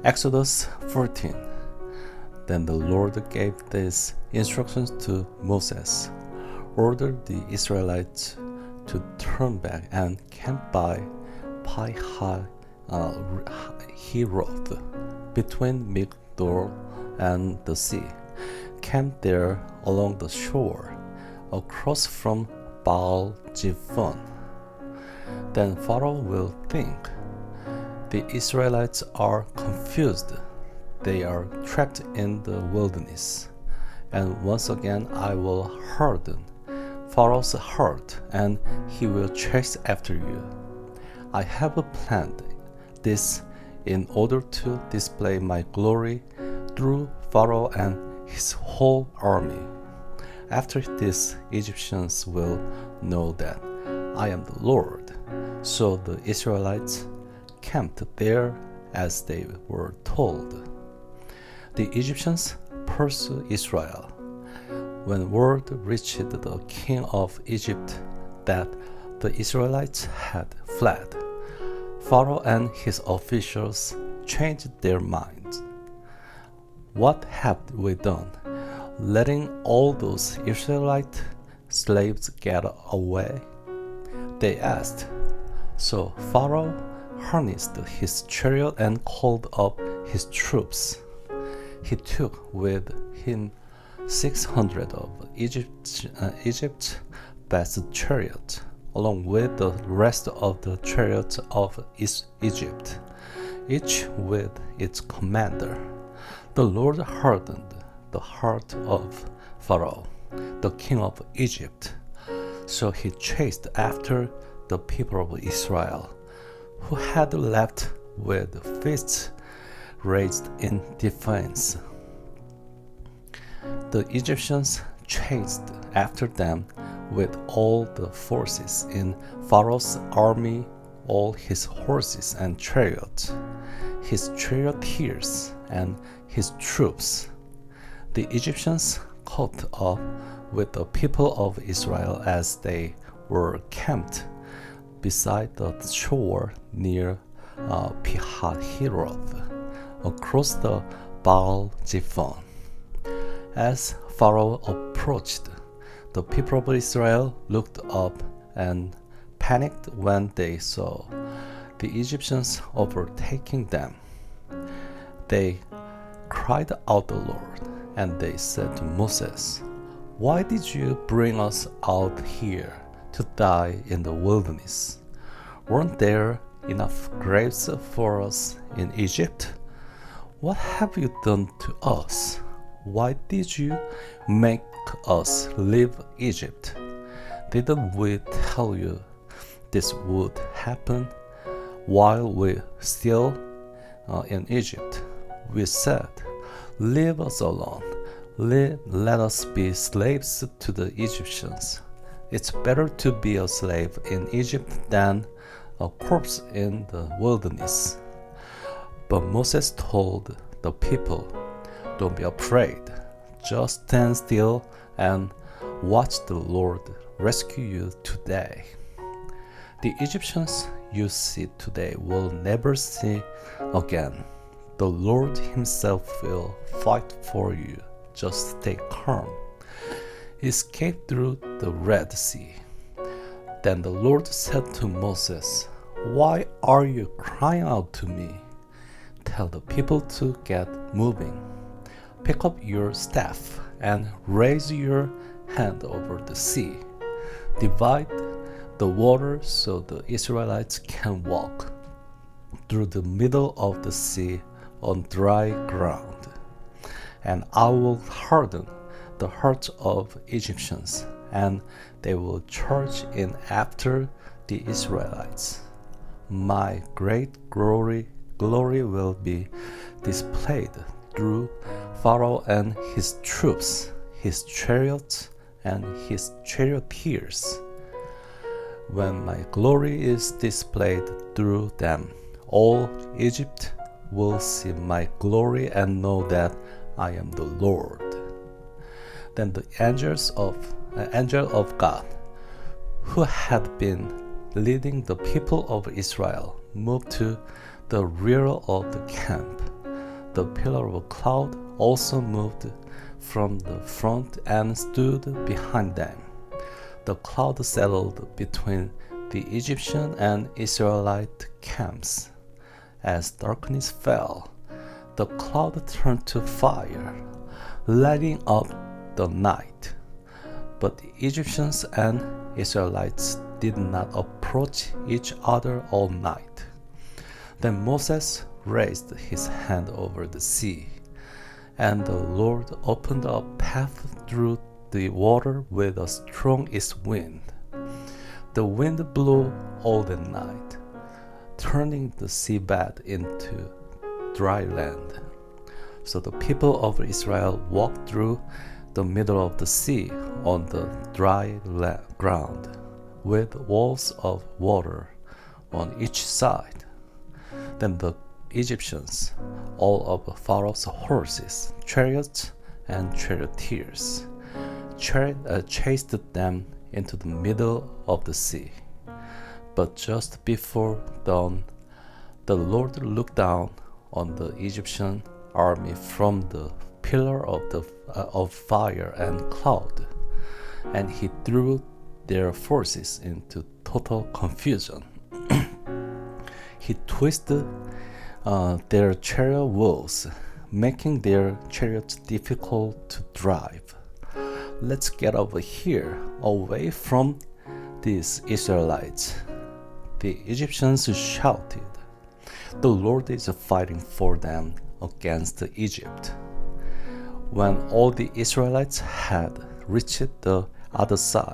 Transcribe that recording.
Exodus 14. Then the Lord gave these instructions to Moses. Order the Israelites to turn back and camp by Pi-hahiroth, between Migdol and the sea. Camp there along the shore, across from Baal-Zephon. Then Pharaoh will think, the Israelites are confused. They are trapped in the wilderness. And once again I will harden Pharaoh's heart, and he will chase after you. I have planned this in order to display my glory through Pharaoh and his whole army. After this, Egyptians will know that I am the Lord. So the Israelites camped there as they were told. The Egyptians pursued Israel. When word reached the king of Egypt that the Israelites had fled, Pharaoh and his officials changed their minds. What have we done, letting all those Israelite slaves get away? They asked. So Pharaoh harnessed his chariot and called up his troops. He took with him 600 of Egypt's best chariots, along with the rest of the chariots of Egypt, each with its commander. The Lord hardened the heart of Pharaoh, the king of Egypt, so he chased after the people of Israel, who had left with fists raised in defiance. The Egyptians chased after them with all the forces in Pharaoh's army, all his horses and chariots, his charioteers and his troops. The Egyptians caught up with the people of Israel as they were camped beside the shore near Pi-hahiroth, across the Baal-Zephon. As Pharaoh approached, the people of Israel looked up and panicked when they saw the Egyptians overtaking them. They cried out to the Lord, and they said to Moses, "Why did you bring us out here to die in the wilderness? Weren't there enough graves for us in Egypt? What have you done to us? Why did you make us leave Egypt? Didn't we tell you this would happen while we still in Egypt? We said, leave us alone. Let us be slaves to the Egyptians. It's better to be a slave in Egypt than a corpse in the wilderness." But Moses told the people, "Don't be afraid. Just stand still and watch the Lord rescue you today. The Egyptians you see today will never see again. The Lord himself will fight for you. Just stay calm." Escape through the Red Sea. Then the Lord said to Moses, "Why are you crying out to me? Tell the people to get moving. Pick up your staff and raise your hand over the sea. Divide the water so the Israelites can walk through the middle of the sea on dry ground. And I will harden the hearts of Egyptians, and they will charge in after the Israelites. My great glory will be displayed through Pharaoh and his troops, his chariots and his charioteers. When my glory is displayed through them, all Egypt will see my glory and know that I am the Lord." Then the angel of God, who had been leading the people of Israel, moved to the rear of the camp The pillar of cloud also moved from the front and stood behind them. The cloud settled between the Egyptian and Israelite camps. As darkness fell, the cloud turned to fire, lighting up the night. But the Egyptians and Israelites did not approach each other all night. Then Moses raised his hand over the sea, and the Lord opened a path through the water with a strong east wind. The wind blew all the night, turning the seabed into dry land. So the people of Israel walked through the middle of the sea on the dry ground, with walls of water on each side. Then the Egyptians, all of Pharaoh's horses, chariots, and charioteers, chased them into the middle of the sea. But just before dawn, the Lord looked down on the Egyptian army from the pillar of fire and cloud, and he threw their forces into total confusion. He twisted their chariot wheels, making their chariots difficult to drive. Let's get over here, away from these Israelites. The Egyptians shouted, "The Lord is fighting for them against Egypt." When all the Israelites had reached the other side,